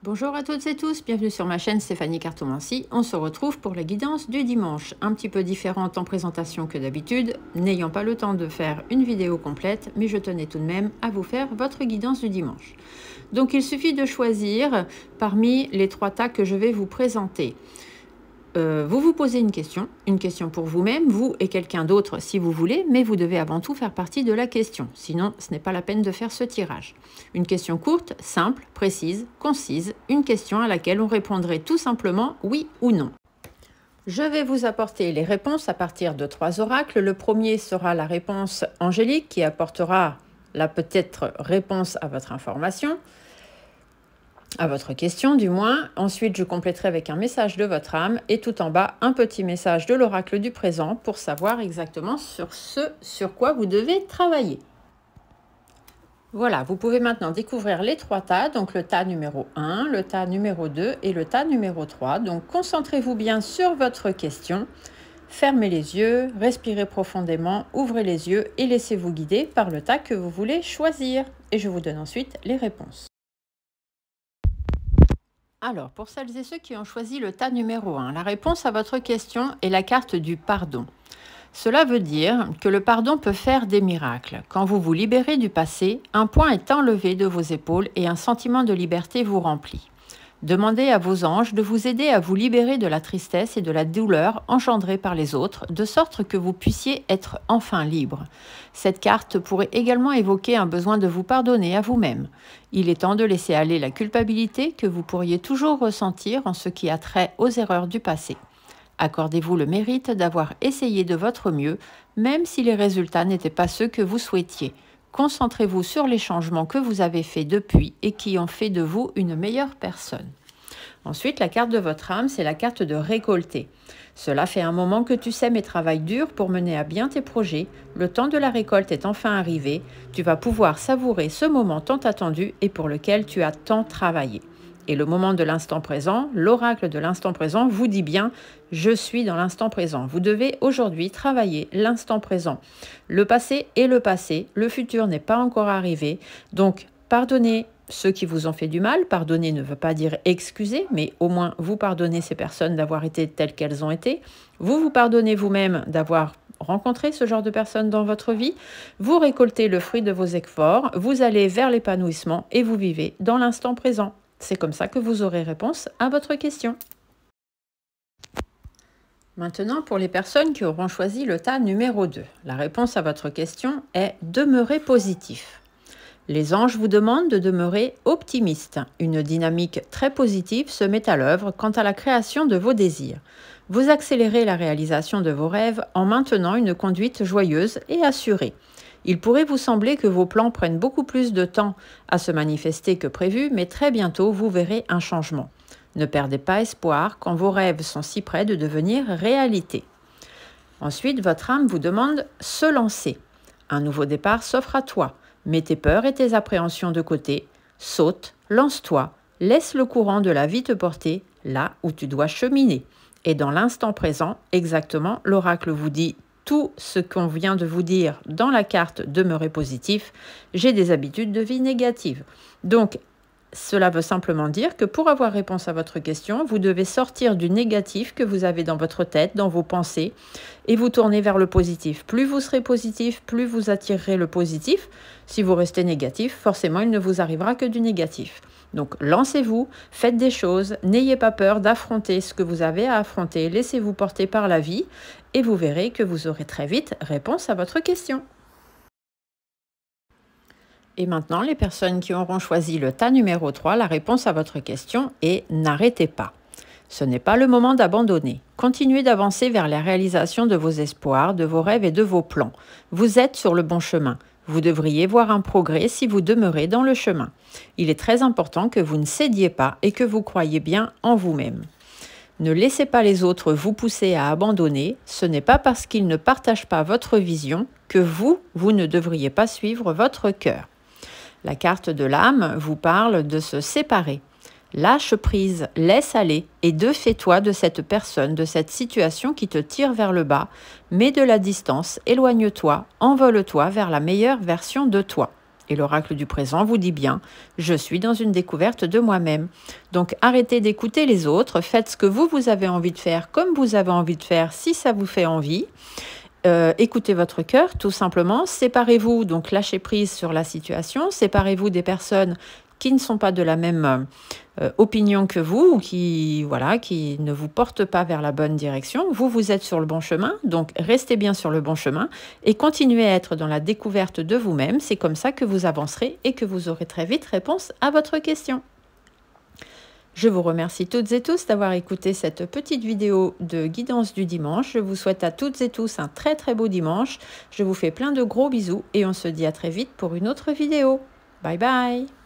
Bonjour à toutes et tous, bienvenue sur ma chaîne Stéphanie Cartomancie. On se retrouve pour la guidance du dimanche, un petit peu différente en présentation que d'habitude, n'ayant pas le temps de faire une vidéo complète, mais je tenais tout de même à vous faire votre guidance du dimanche. Donc il suffit de choisir parmi les 3 tas que je vais vous présenter. Vous vous posez une question pour vous-même, vous et quelqu'un d'autre si vous voulez, mais vous devez avant tout faire partie de la question, sinon ce n'est pas la peine de faire ce tirage. Une question courte, simple, précise, concise, une question à laquelle on répondrait tout simplement oui ou non. Je vais vous apporter les réponses à partir de 3 oracles. Le premier sera la réponse angélique qui apportera la peut-être réponse à votre information. À votre question du moins. Ensuite, je compléterai avec un message de votre âme et tout en bas, un petit message de l'oracle du présent pour savoir exactement sur ce sur quoi vous devez travailler. Voilà, vous pouvez maintenant découvrir les 3 tas, donc le tas numéro 1, le tas numéro 2 et le tas numéro 3. Donc concentrez-vous bien sur votre question, fermez les yeux, respirez profondément, ouvrez les yeux et laissez-vous guider par le tas que vous voulez choisir. Et je vous donne ensuite les réponses. Alors, pour celles et ceux qui ont choisi le tas numéro 1, la réponse à votre question est la carte du pardon. Cela veut dire que le pardon peut faire des miracles. Quand vous vous libérez du passé, un poids est enlevé de vos épaules et un sentiment de liberté vous remplit. Demandez à vos anges de vous aider à vous libérer de la tristesse et de la douleur engendrée par les autres, de sorte que vous puissiez être enfin libre. Cette carte pourrait également évoquer un besoin de vous pardonner à vous-même. Il est temps de laisser aller la culpabilité que vous pourriez toujours ressentir en ce qui a trait aux erreurs du passé. Accordez-vous le mérite d'avoir essayé de votre mieux, même si les résultats n'étaient pas ceux que vous souhaitiez. Concentrez-vous sur les changements que vous avez faits depuis et qui ont fait de vous une meilleure personne. Ensuite, la carte de votre âme, c'est la carte de récolter. Cela fait un moment que tu sèmes et travailles dur pour mener à bien tes projets. Le temps de la récolte est enfin arrivé. Tu vas pouvoir savourer ce moment tant attendu et pour lequel tu as tant travaillé. Et le moment de l'instant présent, l'oracle de l'instant présent vous dit bien « Je suis dans l'instant présent ». Vous devez aujourd'hui travailler l'instant présent. Le passé est le passé, le futur n'est pas encore arrivé. Donc, pardonnez ceux qui vous ont fait du mal. Pardonner ne veut pas dire excuser, mais au moins vous pardonnez ces personnes d'avoir été telles qu'elles ont été. Vous vous pardonnez vous-même d'avoir rencontré ce genre de personnes dans votre vie. Vous récoltez le fruit de vos efforts, vous allez vers l'épanouissement et vous vivez dans l'instant présent. C'est comme ça que vous aurez réponse à votre question. Maintenant, pour les personnes qui auront choisi le tas numéro 2, la réponse à votre question est « Demeurez positif ». Les anges vous demandent de demeurer optimiste. Une dynamique très positive se met à l'œuvre quant à la création de vos désirs. Vous accélérez la réalisation de vos rêves en maintenant une conduite joyeuse et assurée. Il pourrait vous sembler que vos plans prennent beaucoup plus de temps à se manifester que prévu, mais très bientôt, vous verrez un changement. Ne perdez pas espoir quand vos rêves sont si près de devenir réalité. Ensuite, votre âme vous demande « se lancer ». Un nouveau départ s'offre à toi. Mets tes peurs et tes appréhensions de côté. Saute, lance-toi, laisse le courant de la vie te porter là où tu dois cheminer. Et dans l'instant présent, exactement, l'oracle vous dit tout ce qu'on vient de vous dire dans la carte « Demeurer positif », j'ai des habitudes de vie négatives. Donc, cela veut simplement dire que pour avoir réponse à votre question, vous devez sortir du négatif que vous avez dans votre tête, dans vos pensées, et vous tourner vers le positif. Plus vous serez positif, plus vous attirerez le positif. Si vous restez négatif, forcément, il ne vous arrivera que du négatif. Donc, lancez-vous, faites des choses, n'ayez pas peur d'affronter ce que vous avez à affronter, laissez-vous porter par la vie et vous verrez que vous aurez très vite réponse à votre question. Et maintenant, les personnes qui auront choisi le tas numéro 3, la réponse à votre question est « N'arrêtez pas ». Ce n'est pas le moment d'abandonner. Continuez d'avancer vers la réalisation de vos espoirs, de vos rêves et de vos plans. Vous êtes sur le bon chemin. Vous devriez voir un progrès si vous demeurez dans le chemin. Il est très important que vous ne cédiez pas et que vous croyiez bien en vous-même. Ne laissez pas les autres vous pousser à abandonner. Ce n'est pas parce qu'ils ne partagent pas votre vision que vous ne devriez pas suivre votre cœur. La carte de l'âme vous parle de se séparer. Lâche prise, laisse aller et défais-toi de cette personne, de cette situation qui te tire vers le bas. Mets de la distance, éloigne-toi, envole-toi vers la meilleure version de toi. Et l'oracle du présent vous dit bien, je suis dans une découverte de moi-même. Donc arrêtez d'écouter les autres, faites ce que vous avez envie de faire, comme vous avez envie de faire, si ça vous fait envie. Écoutez votre cœur, tout simplement. Séparez-vous, donc lâchez prise sur la situation. Séparez-vous des personnes qui ne sont pas de la même opinion que vous ou qui ne vous portent pas vers la bonne direction. Vous êtes sur le bon chemin, donc restez bien sur le bon chemin et continuez à être dans la découverte de vous-même. C'est comme ça que vous avancerez et que vous aurez très vite réponse à votre question. Je vous remercie toutes et tous d'avoir écouté cette petite vidéo de guidance du dimanche. Je vous souhaite à toutes et tous un très beau dimanche. Je vous fais plein de gros bisous et on se dit à très vite pour une autre vidéo. Bye bye!